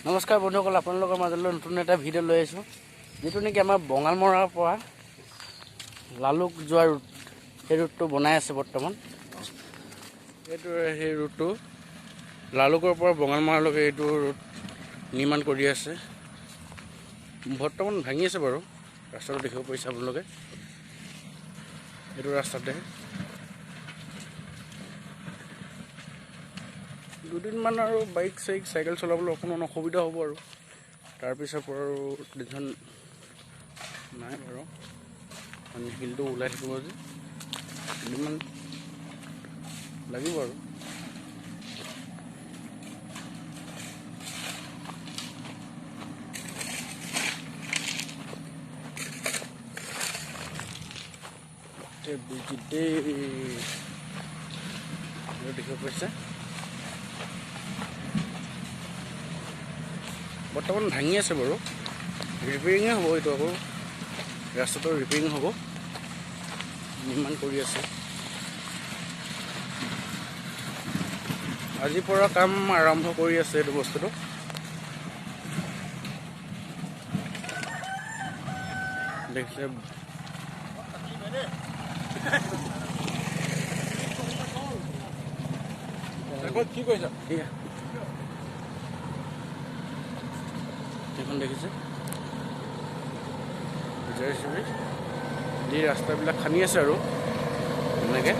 নমস্কাৰ বন্ধুসকল, আপোনালোকৰ মাজলৈ নতুন এটা ভিডিঅ' লৈ আহিছোঁ, যিটো নেকি আমাৰ বঙালমৰাৰ পৰা লালুক যোৱা ৰুট। সেই ৰুটটো বনাই আছে বৰ্তমান। এইটো সেই ৰুটটো লালুকৰ পৰা বঙালমৰালৈকে এইটো ৰুট নিৰ্মাণ কৰি আছে। বৰ্তমান ভাঙি আছে বাৰু, ৰাস্তাটো দেখিব পাৰিছে আপোনালোকে। এইটো ৰাস্তাতে দুদিনমান আৰু বাইক চাইকেল চলাবলৈ অকণমান অসুবিধা হ'ব আৰু তাৰপিছৰ পৰা আৰু টেনশ্যন নাই বাৰু। মানে শিলটো ওলাই থাকিব যে দুদিনমান লাগিব আৰু। দেখিব পাৰিছে বৰ্তমান ভাঙি আছে বাৰু, ৰিপেয়াৰিঙে হ'ব। এইটো আকৌ ৰাস্তাটো ৰিপেয়াৰিং হ'ব, নিৰ্মাণ কৰি আছে। আজিৰ পৰা কাম আৰম্ভ কৰি আছে এইটো বস্তুটো। দেখিছে কি কৈছা? এখন দেখিছে যি ৰাস্তাবিলাক খান্দি আছে আৰু এনেকে।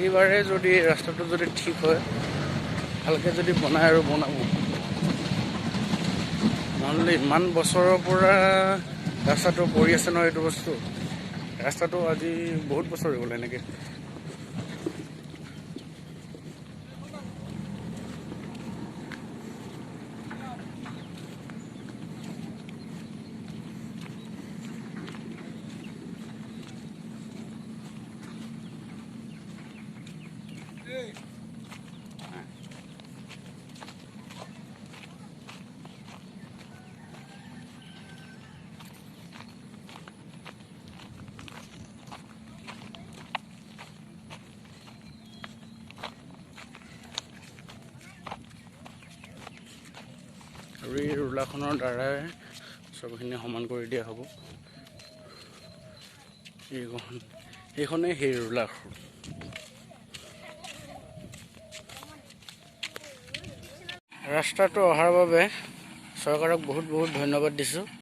এইবাৰে যদি ৰাস্তাটো যদি ঠিক হয়, ভালকৈ যদি বনায় আৰু বনাব, নহ'লে ইমান বছৰৰ পৰা ৰাস্তাটো পৰি আছে নহয়। এইটো বস্তু ৰাস্তাটো আজি বহুত বছৰ হৈ গ'ল এনেকৈ। আৰু এই ৰোলাৰখনৰ দ্বাৰাই চবখিনি সমান কৰি দিয়া হ'ব। এইখনেই সেই ৰোলাৰ। ৰাস্তাটো অহাৰ বাবে চৰকাৰক বহুত বহুত ধন্যবাদ দিছোঁ।